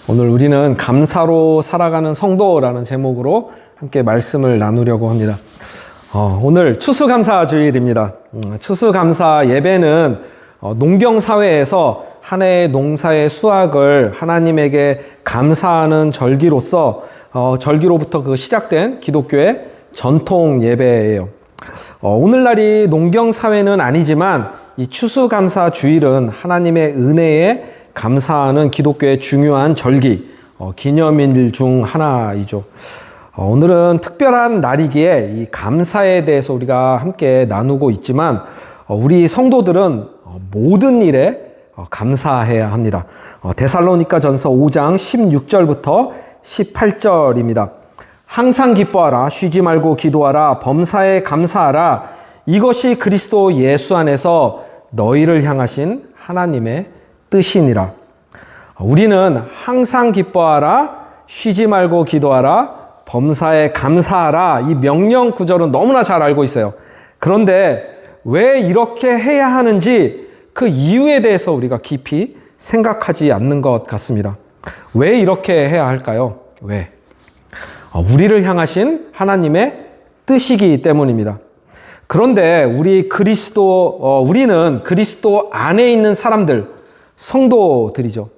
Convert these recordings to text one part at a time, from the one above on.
오늘 우리는 감사로 살아가는 성도라는 제목으로 함께 말씀을 나누려고 합니다. 오늘 추수감사주일입니다. 추수감사 예배는 농경사회에서 한 해의 농사의 수확을 하나님에게 감사하는 절기로서 절기로부터 시작된 기독교의 전통 예배예요. 오늘날이 농경사회는 아니지만 이 추수감사주일은 하나님의 은혜에 감사하는 기독교의 중요한 절기, 기념일 중 하나이죠. 오늘은 특별한 날이기에 이 감사에 대해서 우리가 함께 나누고 있지만 우리 성도들은 모든 일에 감사해야 합니다. 데살로니가전서 5장 16절부터 18절입니다. 항상 기뻐하라, 쉬지 말고 기도하라, 범사에 감사하라. 이것이 그리스도 예수 안에서 너희를 향하신 하나님의 뜻이니라. 우리는 항상 기뻐하라, 쉬지 말고 기도하라, 범사에 감사하라. 이 명령 구절은 너무나 잘 알고 있어요. 그런데 왜 이렇게 해야 하는지 그 이유에 대해서 우리가 깊이 생각하지 않는 것 같습니다. 왜 이렇게 해야 할까요? 왜? 우리를 향하신 하나님의 뜻이기 때문입니다. 그런데 우리는 그리스도 안에 있는 사람들, 성도들이죠.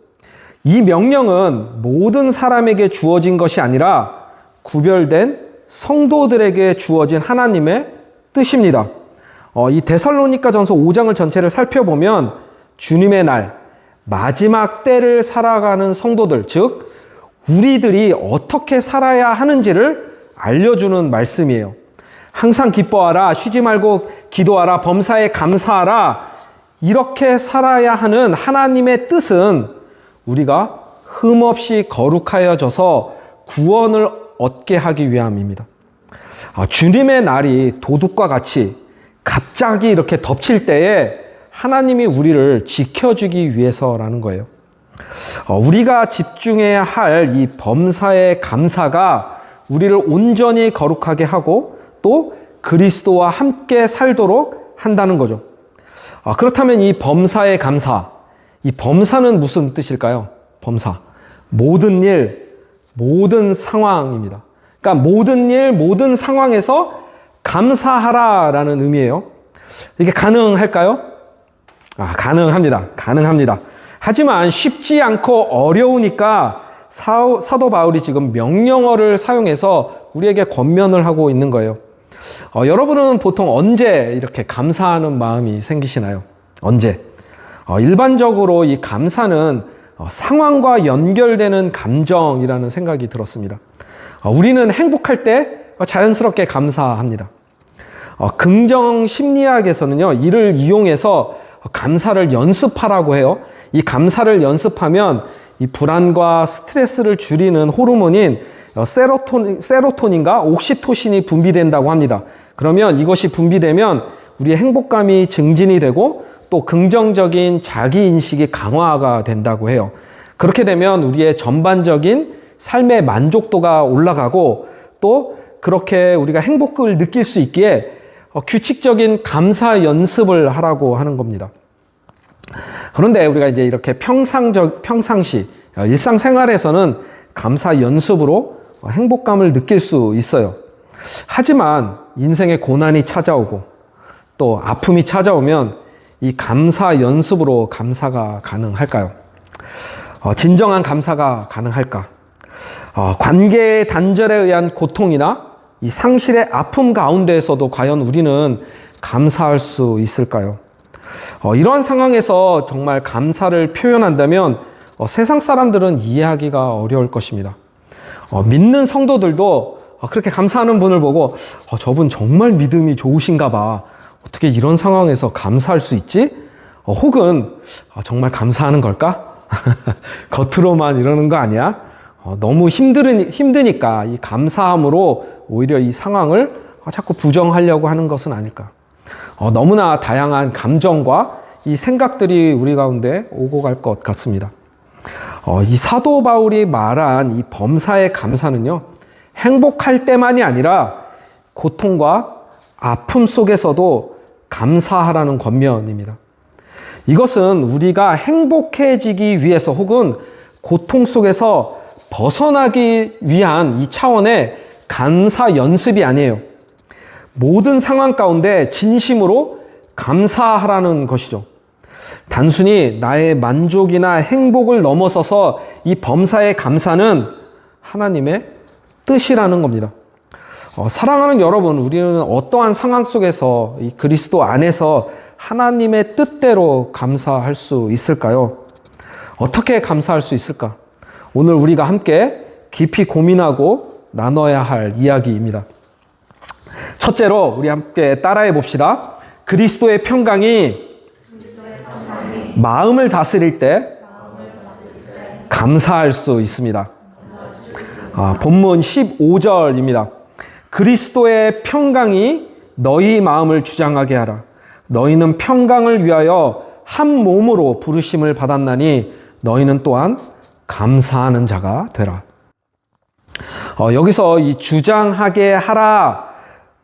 이 명령은 모든 사람에게 주어진 것이 아니라 구별된 성도들에게 주어진 하나님의 뜻입니다. 이 데살로니가전서 5장을 전체를 살펴보면 주님의 날, 마지막 때를 살아가는 성도들, 즉 우리들이 어떻게 살아야 하는지를 알려주는 말씀이에요. 항상 기뻐하라, 쉬지 말고 기도하라, 범사에 감사하라. 이렇게 살아야 하는 하나님의 뜻은 우리가 흠없이 거룩하여져서 구원을 얻게 하기 위함입니다. 주님의 날이 도둑과 같이 갑자기 이렇게 덮칠 때에 하나님이 우리를 지켜주기 위해서라는 거예요. 우리가 집중해야 할 이 범사의 감사가 우리를 온전히 거룩하게 하고 또 그리스도와 함께 살도록 한다는 거죠. 그렇다면 이 범사의 감사, 이 범사는 무슨 뜻일까요? 범사. 모든 일, 모든 상황입니다. 그러니까 모든 일, 모든 상황에서 감사하라라는 의미예요. 이게 가능할까요? 가능합니다. 가능합니다. 하지만 쉽지 않고 어려우니까 사도 바울이 지금 명령어를 사용해서 우리에게 권면을 하고 있는 거예요. 여러분은 보통 언제 이렇게 감사하는 마음이 생기시나요? 언제? 일반적으로 이 감사는 상황과 연결되는 감정이라는 생각이 들었습니다. 우리는 행복할 때 자연스럽게 감사합니다. 긍정 심리학에서는요, 이를 이용해서 감사를 연습하라고 해요. 이 감사를 연습하면 이 불안과 스트레스를 줄이는 호르몬인 세로토닌과 옥시토신이 분비된다고 합니다. 그러면 이것이 분비되면 우리의 행복감이 증진이 되고 또 긍정적인 자기인식이 강화가 된다고 해요. 그렇게 되면 우리의 전반적인 삶의 만족도가 올라가고 또 그렇게 우리가 행복을 느낄 수 있기에 규칙적인 감사 연습을 하라고 하는 겁니다. 그런데 우리가 이제 이렇게 평상시 일상생활에서는 감사 연습으로 행복감을 느낄 수 있어요. 하지만 인생에 고난이 찾아오고 또 아픔이 찾아오면 이 감사 연습으로 감사가 가능할까요? 진정한 감사가 가능할까? 관계의 단절에 의한 고통이나 이 상실의 아픔 가운데에서도 과연 우리는 감사할 수 있을까요? 이러한 상황에서 정말 감사를 표현한다면 세상 사람들은 이해하기가 어려울 것입니다. 믿는 성도들도 그렇게 감사하는 분을 보고 저분 정말 믿음이 좋으신가 봐. 어떻게 이런 상황에서 감사할 수 있지? 혹은 정말 감사하는 걸까? 겉으로만 이러는 거 아니야? 너무 힘드니까 이 감사함으로 오히려 이 상황을 자꾸 부정하려고 하는 것은 아닐까? 너무나 다양한 감정과 이 생각들이 우리 가운데 오고 갈 것 같습니다. 이 사도 바울이 말한 이 범사의 감사는요, 행복할 때만이 아니라 고통과 아픔 속에서도 감사하라는 권면입니다. 이것은 우리가 행복해지기 위해서 혹은 고통 속에서 벗어나기 위한 이 차원의 감사 연습이 아니에요. 모든 상황 가운데 진심으로 감사하라는 것이죠. 단순히 나의 만족이나 행복을 넘어서서 이 범사의 감사는 하나님의 뜻이라는 겁니다. 사랑하는 여러분, 우리는 어떠한 상황 속에서 이 그리스도 안에서 하나님의 뜻대로 감사할 수 있을까요? 어떻게 감사할 수 있을까? 오늘 우리가 함께 깊이 고민하고 나눠야 할 이야기입니다. 첫째로 우리 함께 따라해 봅시다. 그리스도의 평강이 마음을 다스릴 때 감사할 수 있습니다. 본문 15절입니다. 그리스도의 평강이 너희 마음을 주장하게 하라. 너희는 평강을 위하여 한 몸으로 부르심을 받았나니 너희는 또한 감사하는 자가 되라. 여기서 이 주장하게 하라,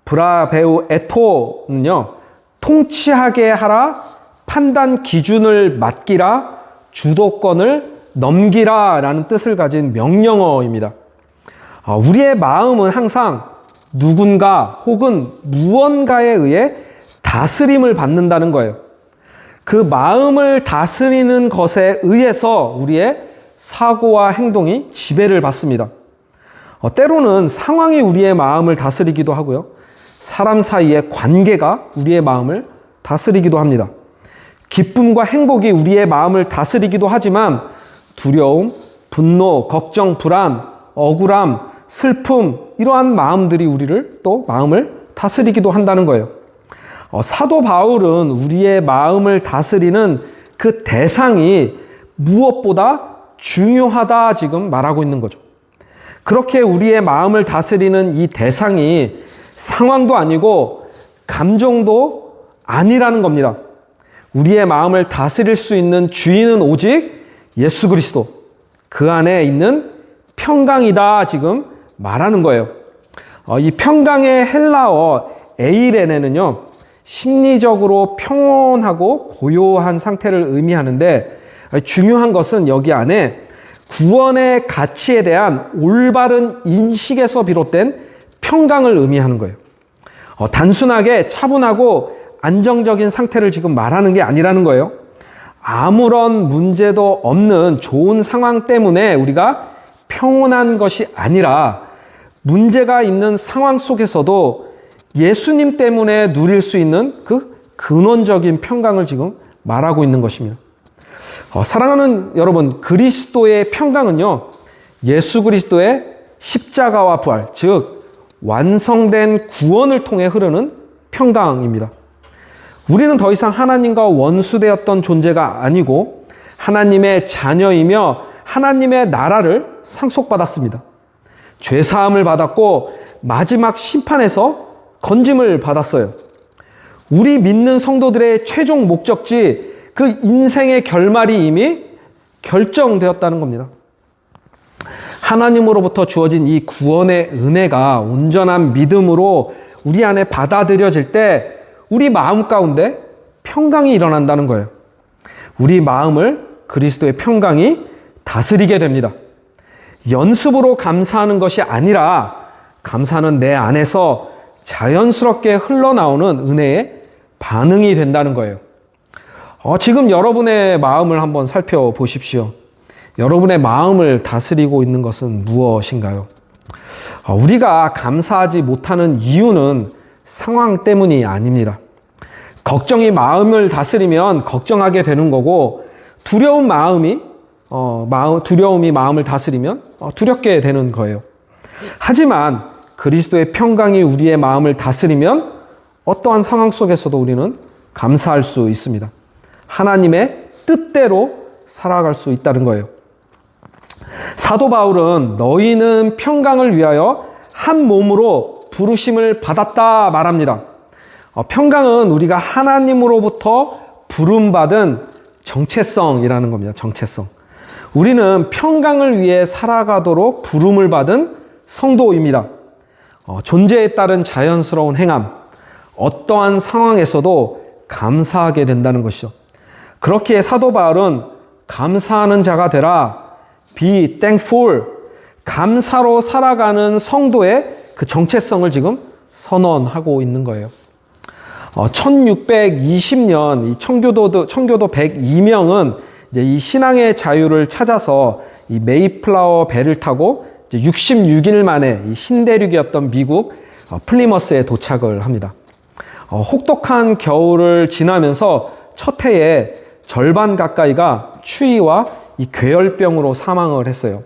브라베우 에토는요, 통치하게 하라, 판단 기준을 맡기라, 주도권을 넘기라 라는 뜻을 가진 명령어입니다. 우리의 마음은 항상 누군가 혹은 무언가에 의해 다스림을 받는다는 거예요. 그 마음을 다스리는 것에 의해서 우리의 사고와 행동이 지배를 받습니다. 때로는 상황이 우리의 마음을 다스리기도 하고요. 사람 사이의 관계가 우리의 마음을 다스리기도 합니다. 기쁨과 행복이 우리의 마음을 다스리기도 하지만 두려움, 분노, 걱정, 불안, 억울함, 슬픔, 이러한 마음들이 우리를 또 마음을 다스리기도 한다는 거예요. 사도 바울은 우리의 마음을 다스리는 그 대상이 무엇보다 중요하다 지금 말하고 있는 거죠. 그렇게 우리의 마음을 다스리는 이 대상이 상황도 아니고 감정도 아니라는 겁니다. 우리의 마음을 다스릴 수 있는 주인은 오직 예수 그리스도, 그 안에 있는 평강이다 지금 말하는 거예요. 이 평강의 헬라어 에이레네는요, 심리적으로 평온하고 고요한 상태를 의미하는데, 중요한 것은 여기 안에 구원의 가치에 대한 올바른 인식에서 비롯된 평강을 의미하는 거예요. 단순하게 차분하고 안정적인 상태를 지금 말하는 게 아니라는 거예요. 아무런 문제도 없는 좋은 상황 때문에 우리가 평온한 것이 아니라 문제가 있는 상황 속에서도 예수님 때문에 누릴 수 있는 그 근원적인 평강을 지금 말하고 있는 것입니다. 사랑하는 여러분, 그리스도의 평강은요, 예수 그리스도의 십자가와 부활, 즉 완성된 구원을 통해 흐르는 평강입니다. 우리는 더 이상 하나님과 원수되었던 존재가 아니고 하나님의 자녀이며 하나님의 나라를 상속받았습니다. 죄사함을 받았고 마지막 심판에서 건짐을 받았어요. 우리 믿는 성도들의 최종 목적지, 그 인생의 결말이 이미 결정되었다는 겁니다. 하나님으로부터 주어진 이 구원의 은혜가 온전한 믿음으로 우리 안에 받아들여질 때 우리 마음 가운데 평강이 일어난다는 거예요. 우리 마음을 그리스도의 평강이 다스리게 됩니다. 연습으로 감사하는 것이 아니라 감사는 내 안에서 자연스럽게 흘러나오는 은혜의 반응이 된다는 거예요. 지금 여러분의 마음을 한번 살펴보십시오. 여러분의 마음을 다스리고 있는 것은 무엇인가요? 우리가 감사하지 못하는 이유는 상황 때문이 아닙니다. 걱정이 마음을 다스리면 걱정하게 되는 거고, 두려움이 마음을 다스리면 두렵게 되는 거예요. 하지만 그리스도의 평강이 우리의 마음을 다스리면 어떠한 상황 속에서도 우리는 감사할 수 있습니다. 하나님의 뜻대로 살아갈 수 있다는 거예요. 사도 바울은 너희는 평강을 위하여 한 몸으로 부르심을 받았다 말합니다. 평강은 우리가 하나님으로부터 부름받은 정체성이라는 겁니다. 정체성. 우리는 평강을 위해 살아가도록 부름을 받은 성도입니다. 존재에 따른 자연스러운 행함, 어떠한 상황에서도 감사하게 된다는 것이죠. 그렇기에 사도 바울은 감사하는 자가 되라, be thankful, 감사로 살아가는 성도의 그 정체성을 지금 선언하고 있는 거예요. 1620년 이 청교도 102명은 이제 이 신앙의 자유를 찾아서 이 메이플라워 배를 타고 이제 66일 만에 이 신대륙이었던 미국 플리머스에 도착을 합니다. 혹독한 겨울을 지나면서 첫 해에 절반 가까이가 추위와 이 괴열병으로 사망을 했어요.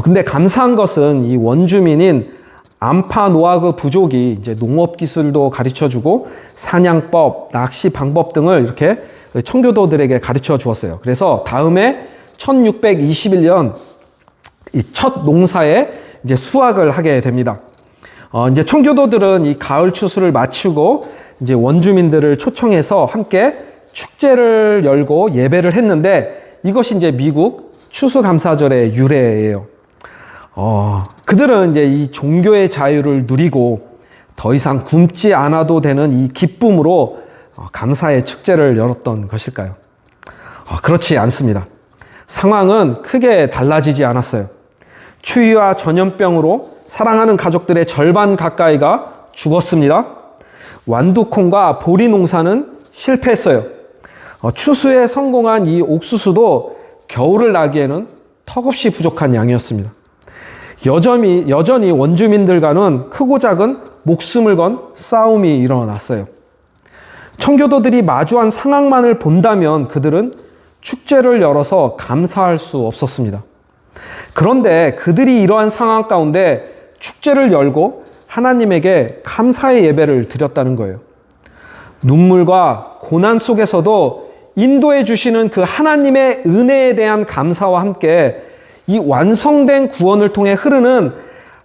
근데 감사한 것은 이 원주민인 암파노아그 부족이 이제 농업 기술도 가르쳐주고 사냥법, 낚시 방법 등을 이렇게 청교도들에게 가르쳐 주었어요. 그래서 다음에 1621년 이 첫 농사에 이제 수확을 하게 됩니다. 이제 청교도들은 이 가을 추수를 마치고 이제 원주민들을 초청해서 함께 축제를 열고 예배를 했는데 이것이 이제 미국 추수감사절의 유래예요. 그들은 이제 이 종교의 자유를 누리고 더 이상 굶지 않아도 되는 이 기쁨으로 감사의 축제를 열었던 것일까요? 그렇지 않습니다. 상황은 크게 달라지지 않았어요. 추위와 전염병으로 사랑하는 가족들의 절반 가까이가 죽었습니다. 완두콩과 보리 농사는 실패했어요. 추수에 성공한 이 옥수수도 겨울을 나기에는 턱없이 부족한 양이었습니다. 여전히 원주민들과는 크고 작은 목숨을 건 싸움이 일어났어요. 청교도들이 마주한 상황만을 본다면 그들은 축제를 열어서 감사할 수 없었습니다. 그런데 그들이 이러한 상황 가운데 축제를 열고 하나님에게 감사의 예배를 드렸다는 거예요. 눈물과 고난 속에서도 인도해 주시는 그 하나님의 은혜에 대한 감사와 함께 이 완성된 구원을 통해 흐르는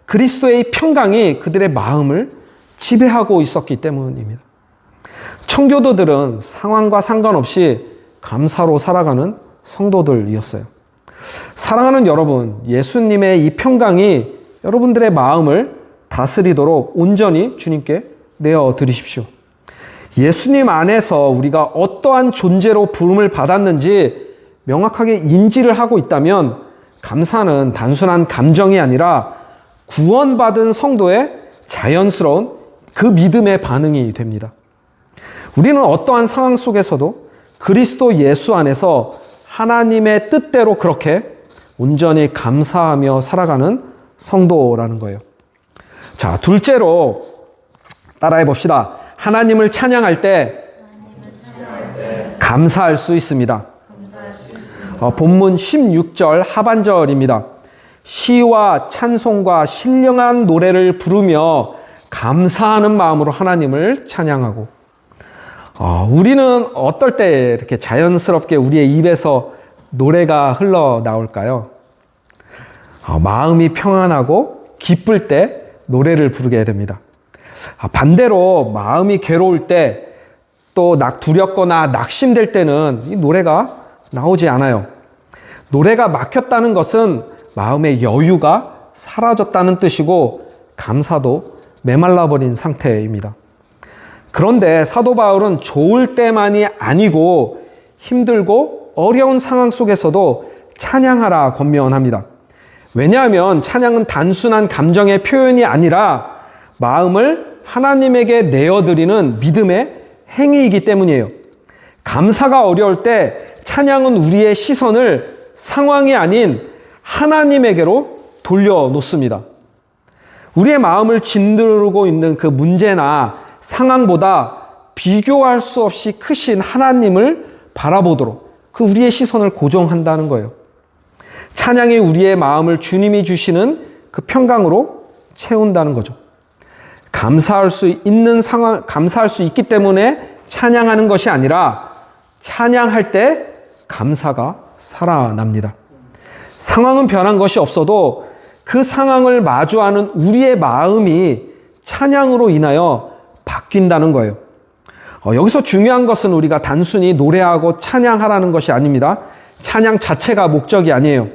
그리스도의 평강이 그들의 마음을 지배하고 있었기 때문입니다. 청교도들은 상황과 상관없이 감사로 살아가는 성도들이었어요. 사랑하는 여러분, 예수님의 이 평강이 여러분들의 마음을 다스리도록 온전히 주님께 내어드리십시오. 예수님 안에서 우리가 어떠한 존재로 부름을 받았는지 명확하게 인지를 하고 있다면 감사는 단순한 감정이 아니라 구원받은 성도의 자연스러운 그 믿음의 반응이 됩니다. 우리는 어떠한 상황 속에서도 그리스도 예수 안에서 하나님의 뜻대로 그렇게 온전히 감사하며 살아가는 성도라는 거예요. 자, 둘째로 따라해 봅시다. 하나님을 찬양할 때 감사할 수 있습니다. 본문 16절 하반절입니다. 시와 찬송과 신령한 노래를 부르며 감사하는 마음으로 하나님을 찬양하고, 우리는 어떨 때 이렇게 자연스럽게 우리의 입에서 노래가 흘러나올까요? 마음이 평안하고 기쁠 때 노래를 부르게 됩니다. 반대로 마음이 괴로울 때, 또 두렵거나 낙심될 때는 이 노래가 나오지 않아요. 노래가 막혔다는 것은 마음의 여유가 사라졌다는 뜻이고 감사도 메말라버린 상태입니다. 그런데 사도 바울은 좋을 때만이 아니고 힘들고 어려운 상황 속에서도 찬양하라 권면합니다. 왜냐하면 찬양은 단순한 감정의 표현이 아니라 마음을 하나님에게 내어드리는 믿음의 행위이기 때문이에요. 감사가 어려울 때 찬양은 우리의 시선을 상황이 아닌 하나님에게로 돌려놓습니다. 우리의 마음을 짓누르고 있는 그 문제나 상황보다 비교할 수 없이 크신 하나님을 바라보도록 그 우리의 시선을 고정한다는 거예요. 찬양이 우리의 마음을 주님이 주시는 그 평강으로 채운다는 거죠. 감사할 수 있기 때문에 찬양하는 것이 아니라 찬양할 때 감사가 살아납니다. 상황은 변한 것이 없어도 그 상황을 마주하는 우리의 마음이 찬양으로 인하여 바뀐다는 거예요. 여기서 중요한 것은 우리가 단순히 노래하고 찬양하라는 것이 아닙니다. 찬양 자체가 목적이 아니에요.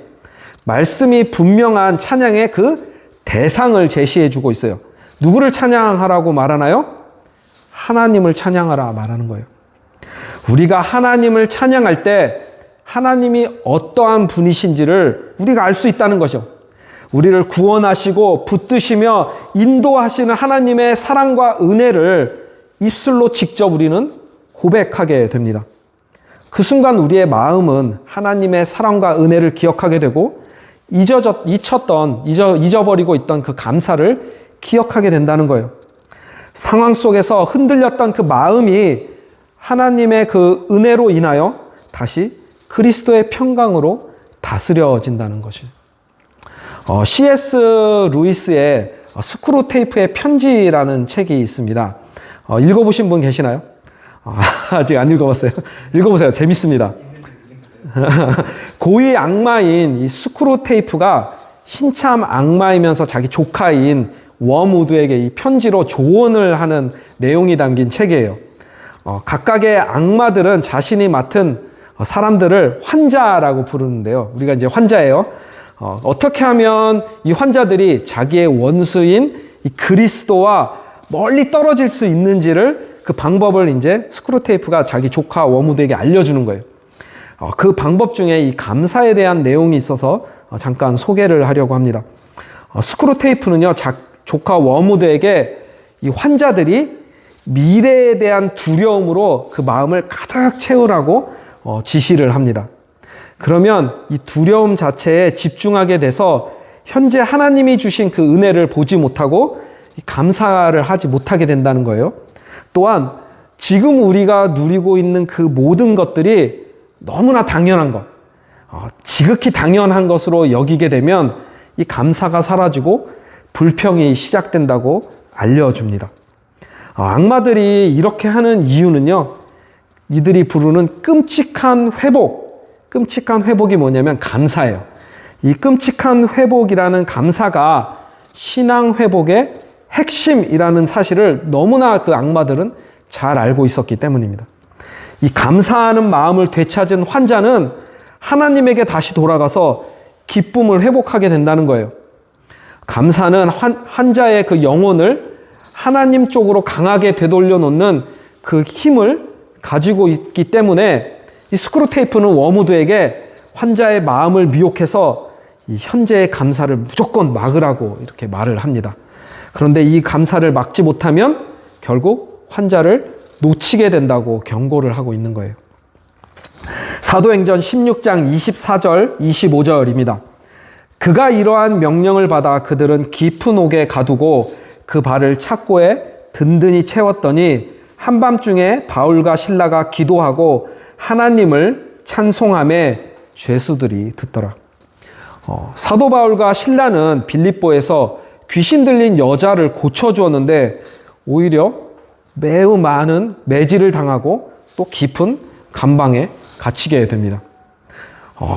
말씀이 분명한 찬양의 그 대상을 제시해주고 있어요. 누구를 찬양하라고 말하나요? 하나님을 찬양하라 말하는 거예요. 우리가 하나님을 찬양할 때 하나님이 어떠한 분이신지를 우리가 알 수 있다는 거죠. 우리를 구원하시고 붙드시며 인도하시는 하나님의 사랑과 은혜를 입술로 직접 우리는 고백하게 됩니다. 그 순간 우리의 마음은 하나님의 사랑과 은혜를 기억하게 되고 잊어버리고 있던 그 감사를 기억하게 된다는 거예요. 상황 속에서 흔들렸던 그 마음이 하나님의 그 은혜로 인하여 다시 그리스도의 평강으로 다스려진다는 것이죠. C.S. 루이스의 스크루테이프의 편지라는 책이 있습니다. 읽어보신 분 계시나요? 아직 안 읽어봤어요. 읽어보세요. 재밌습니다. 고위 악마인 이 스크루테이프가 신참 악마이면서 자기 조카인 워무드에게 이 편지로 조언을 하는 내용이 담긴 책이에요. 각각의 악마들은 자신이 맡은 사람들을 환자라고 부르는데요. 우리가 이제 환자예요. 어떻게 하면 이 환자들이 자기의 원수인 이 그리스도와 멀리 떨어질 수 있는지를 그 방법을 이제 스크루테이프가 자기 조카 워무드에게 알려주는 거예요. 그 방법 중에 이 감사에 대한 내용이 있어서 잠깐 소개를 하려고 합니다. 스크루테이프는요, 조카 워무드에게 이 환자들이 미래에 대한 두려움으로 그 마음을 가득 채우라고 지시를 합니다. 그러면 이 두려움 자체에 집중하게 돼서 현재 하나님이 주신 그 은혜를 보지 못하고 감사를 하지 못하게 된다는 거예요. 또한 지금 우리가 누리고 있는 그 모든 것들이 너무나 당연한 것, 지극히 당연한 것으로 여기게 되면 이 감사가 사라지고 불평이 시작된다고 알려줍니다. 악마들이 이렇게 하는 이유는요, 이들이 부르는 끔찍한 회복이 뭐냐면 감사예요. 이 끔찍한 회복이라는 감사가 신앙 회복의 핵심이라는 사실을 너무나 그 악마들은 잘 알고 있었기 때문입니다. 이 감사하는 마음을 되찾은 환자는 하나님에게 다시 돌아가서 기쁨을 회복하게 된다는 거예요. 감사는 환자의 그 영혼을 하나님 쪽으로 강하게 되돌려 놓는 그 힘을 가지고 있기 때문에 이 스크루테이프는 워무드에게 환자의 마음을 미혹해서 이 현재의 감사를 무조건 막으라고 이렇게 말을 합니다. 그런데 이 감사를 막지 못하면 결국 환자를 놓치게 된다고 경고를 하고 있는 거예요. 사도행전 16장 24절, 25절입니다. 그가 이러한 명령을 받아 그들은 깊은 옥에 가두고 그 발을 착고에 든든히 채웠더니 한밤중에 바울과 실라가 기도하고 하나님을 찬송하며 죄수들이 듣더라. 사도 바울과 실라는 빌립보에서 귀신 들린 여자를 고쳐주었는데 오히려 매우 많은 매질을 당하고 또 깊은 감방에 갇히게 됩니다.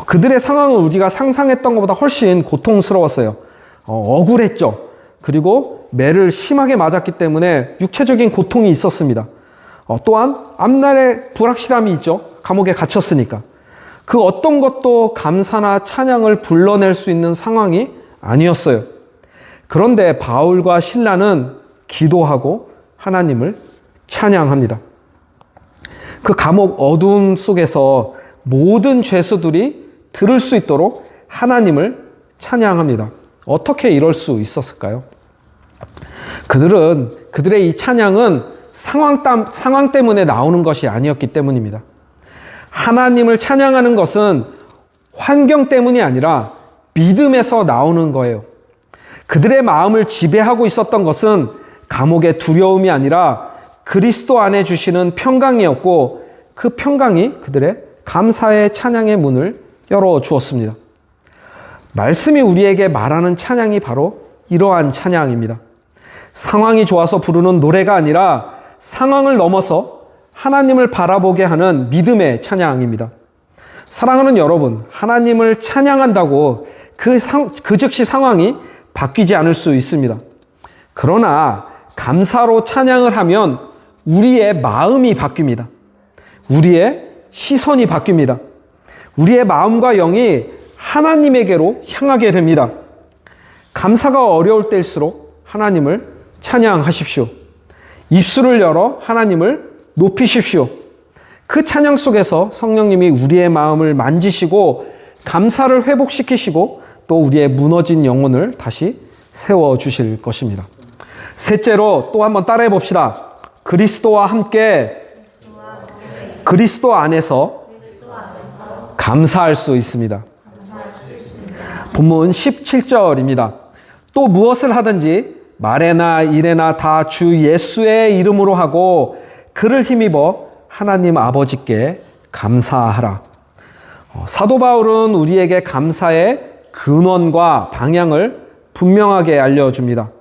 그들의 상황은 우리가 상상했던 것보다 훨씬 고통스러웠어요. 억울했죠. 그리고 매를 심하게 맞았기 때문에 육체적인 고통이 있었습니다. 또한 앞날에 불확실함이 있죠. 감옥에 갇혔으니까. 그 어떤 것도 감사나 찬양을 불러낼 수 있는 상황이 아니었어요. 그런데 바울과 실라는 기도하고 하나님을 찬양합니다. 그 감옥 어두움 속에서 모든 죄수들이 들을 수 있도록 하나님을 찬양합니다. 어떻게 이럴 수 있었을까요? 그들의 이 찬양은 상황 때문에 나오는 것이 아니었기 때문입니다. 하나님을 찬양하는 것은 환경 때문이 아니라 믿음에서 나오는 거예요. 그들의 마음을 지배하고 있었던 것은 감옥의 두려움이 아니라 그리스도 안에 주시는 평강이었고 그 평강이 그들의 감사의 찬양의 문을 열어주었습니다. 말씀이 우리에게 말하는 찬양이 바로 이러한 찬양입니다. 상황이 좋아서 부르는 노래가 아니라 상황을 넘어서 하나님을 바라보게 하는 믿음의 찬양입니다. 사랑하는 여러분, 하나님을 찬양한다고 그 즉시 상황이 바뀌지 않을 수 있습니다. 그러나 감사로 찬양을 하면 우리의 마음이 바뀝니다. 우리의 시선이 바뀝니다. 우리의 마음과 영이 하나님에게로 향하게 됩니다. 감사가 어려울 때일수록 하나님을 찬양하십시오. 입술을 열어 하나님을 높이십시오. 그 찬양 속에서 성령님이 우리의 마음을 만지시고 감사를 회복시키시고 또 우리의 무너진 영혼을 다시 세워주실 것입니다. 셋째로 또 한번 따라해 봅시다. 그리스도와 함께 그리스도 안에서 감사할 수 있습니다. 본문 17절입니다. 또 무엇을 하든지 말에나 일에나 다 주 예수의 이름으로 하고 그를 힘입어 하나님 아버지께 감사하라. 사도 바울은 우리에게 감사의 근원과 방향을 분명하게 알려줍니다.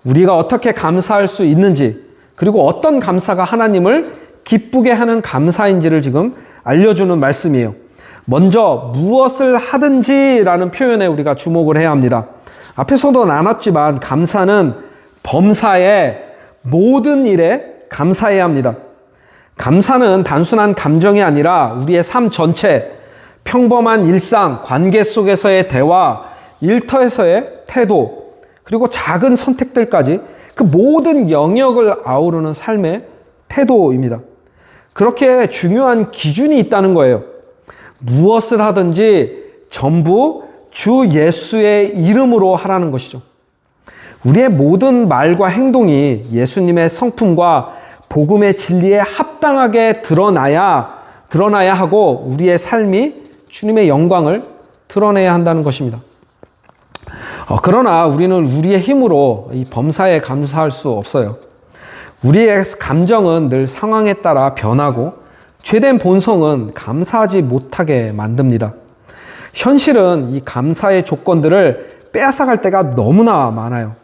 우리가 어떻게 감사할 수 있는지, 그리고 어떤 감사가 하나님을 기쁘게 하는 감사인지를 지금 알려주는 말씀이에요. 먼저 무엇을 하든지라는 표현에 우리가 주목을 해야 합니다. 앞에서도 나눴지만 감사는 범사의 모든 일에 감사해야 합니다. 감사는 단순한 감정이 아니라 우리의 삶 전체, 평범한 일상, 관계 속에서의 대화, 일터에서의 태도, 그리고 작은 선택들까지 그 모든 영역을 아우르는 삶의 태도입니다. 그렇게 중요한 기준이 있다는 거예요. 무엇을 하든지 전부 주 예수의 이름으로 하라는 것이죠. 우리의 모든 말과 행동이 예수님의 성품과 복음의 진리에 합당하게 드러나야 하고 우리의 삶이 주님의 영광을 드러내야 한다는 것입니다. 그러나 우리는 우리의 힘으로 이 범사에 감사할 수 없어요. 우리의 감정은 늘 상황에 따라 변하고 죄된 본성은 감사하지 못하게 만듭니다. 현실은 이 감사의 조건들을 빼앗아갈 때가 너무나 많아요.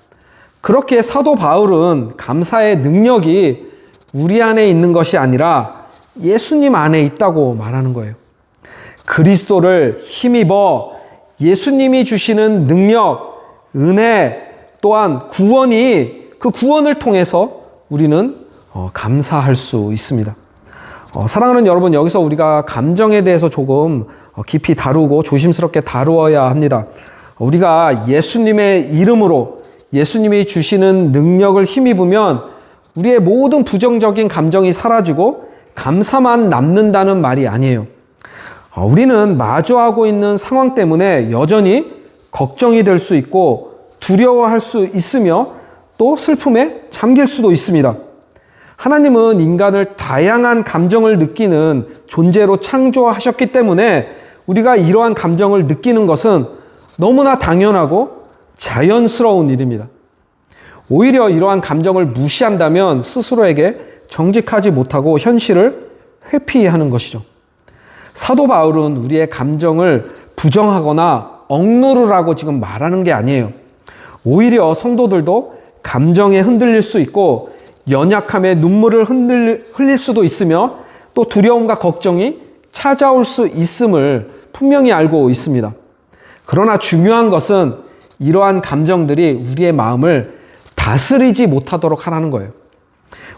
그렇게 사도 바울은 감사의 능력이 우리 안에 있는 것이 아니라 예수님 안에 있다고 말하는 거예요. 그리스도를 힘입어 예수님이 주시는 능력, 은혜, 또한 구원이 그 구원을 통해서 우리는 감사할 수 있습니다. 사랑하는 여러분, 여기서 우리가 감정에 대해서 조금 깊이 다루고 조심스럽게 다루어야 합니다. 우리가 예수님의 이름으로 예수님이 주시는 능력을 힘입으면 우리의 모든 부정적인 감정이 사라지고 감사만 남는다는 말이 아니에요. 우리는 마주하고 있는 상황 때문에 여전히 걱정이 될 수 있고 두려워할 수 있으며 또 슬픔에 잠길 수도 있습니다. 하나님은 인간을 다양한 감정을 느끼는 존재로 창조하셨기 때문에 우리가 이러한 감정을 느끼는 것은 너무나 당연하고 자연스러운 일입니다. 오히려 이러한 감정을 무시한다면 스스로에게 정직하지 못하고 현실을 회피하는 것이죠. 사도 바울은 우리의 감정을 부정하거나 억누르라고 지금 말하는 게 아니에요. 오히려 성도들도 감정에 흔들릴 수 있고 연약함에 눈물을 흘릴 수도 있으며 또 두려움과 걱정이 찾아올 수 있음을 분명히 알고 있습니다. 그러나 중요한 것은 이러한 감정들이 우리의 마음을 다스리지 못하도록 하라는 거예요.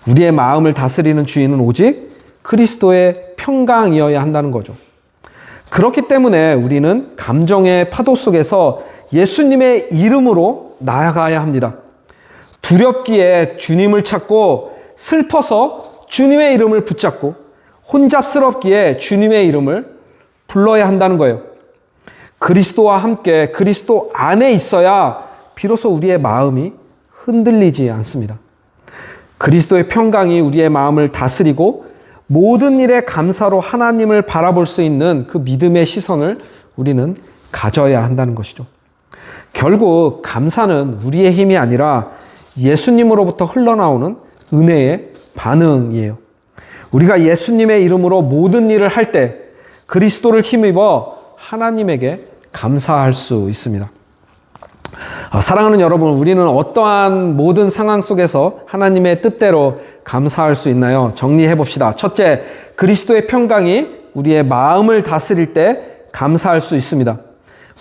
우리의 마음을 다스리는 주인은 오직 그리스도의 평강이어야 한다는 거죠. 그렇기 때문에 우리는 감정의 파도 속에서 예수님의 이름으로 나아가야 합니다. 두렵기에 주님을 찾고 슬퍼서 주님의 이름을 붙잡고 혼잡스럽기에 주님의 이름을 불러야 한다는 거예요. 그리스도와 함께 그리스도 안에 있어야 비로소 우리의 마음이 흔들리지 않습니다. 그리스도의 평강이 우리의 마음을 다스리고 모든 일에 감사로 하나님을 바라볼 수 있는 그 믿음의 시선을 우리는 가져야 한다는 것이죠. 결국 감사는 우리의 힘이 아니라 예수님으로부터 흘러나오는 은혜의 반응이에요. 우리가 예수님의 이름으로 모든 일을 할 때 그리스도를 힘입어 하나님에게 감사할 수 있습니다. 사랑하는 여러분, 우리는 어떠한 모든 상황 속에서 하나님의 뜻대로 감사할 수 있나요? 정리해 봅시다. 첫째, 그리스도의 평강이 우리의 마음을 다스릴 때 감사할 수 있습니다.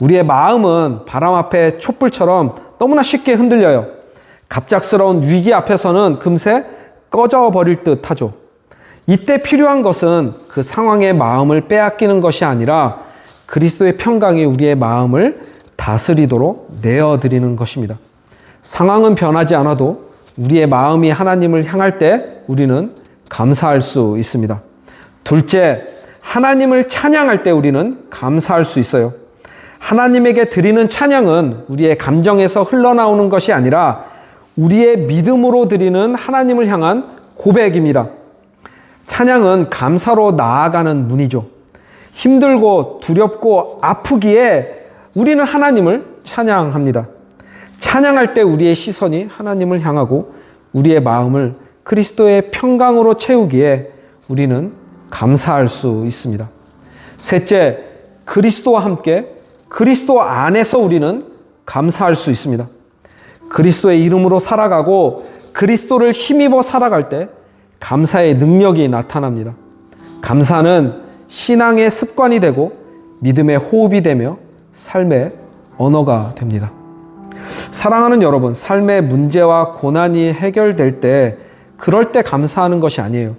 우리의 마음은 바람 앞에 촛불처럼 너무나 쉽게 흔들려요. 갑작스러운 위기 앞에서는 금세 꺼져버릴 듯 하죠. 이때 필요한 것은 그 상황의 마음을 빼앗기는 것이 아니라 그리스도의 평강이 우리의 마음을 다스리도록 내어드리는 것입니다. 상황은 변하지 않아도 우리의 마음이 하나님을 향할 때 우리는 감사할 수 있습니다. 둘째, 하나님을 찬양할 때 우리는 감사할 수 있어요. 하나님에게 드리는 찬양은 우리의 감정에서 흘러나오는 것이 아니라 우리의 믿음으로 드리는 하나님을 향한 고백입니다. 찬양은 감사로 나아가는 문이죠. 힘들고 두렵고 아프기에 우리는 하나님을 찬양합니다. 찬양할 때 우리의 시선이 하나님을 향하고 우리의 마음을 그리스도의 평강으로 채우기에 우리는 감사할 수 있습니다. 셋째, 그리스도와 함께 그리스도 안에서 우리는 감사할 수 있습니다. 그리스도의 이름으로 살아가고 그리스도를 힘입어 살아갈 때 감사의 능력이 나타납니다. 감사는 신앙의 습관이 되고 믿음의 호흡이 되며 삶의 언어가 됩니다. 사랑하는 여러분, 삶의 문제와 고난이 해결될 때 그럴 때 감사하는 것이 아니에요.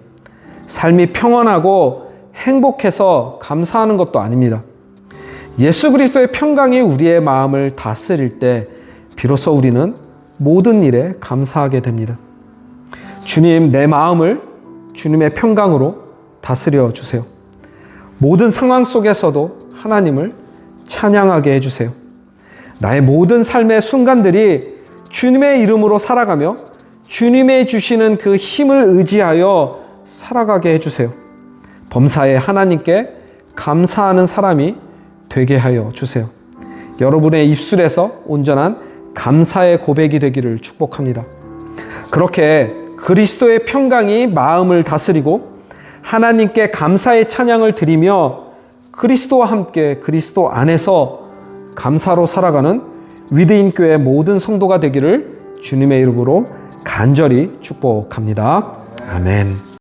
삶이 평안하고 행복해서 감사하는 것도 아닙니다. 예수 그리스도의 평강이 우리의 마음을 다스릴 때 비로소 우리는 모든 일에 감사하게 됩니다. 주님, 내 마음을 주님의 평강으로 다스려 주세요. 모든 상황 속에서도 하나님을 찬양하게 해주세요. 나의 모든 삶의 순간들이 주님의 이름으로 살아가며 주님의 주시는 그 힘을 의지하여 살아가게 해주세요. 범사에 하나님께 감사하는 사람이 되게 하여 주세요. 여러분의 입술에서 온전한 감사의 고백이 되기를 축복합니다. 그렇게 그리스도의 평강이 마음을 다스리고 하나님께 감사의 찬양을 드리며 그리스도와 함께 그리스도 안에서 감사로 살아가는 위드인 교회 모든 성도가 되기를 주님의 이름으로 간절히 축복합니다. 아멘.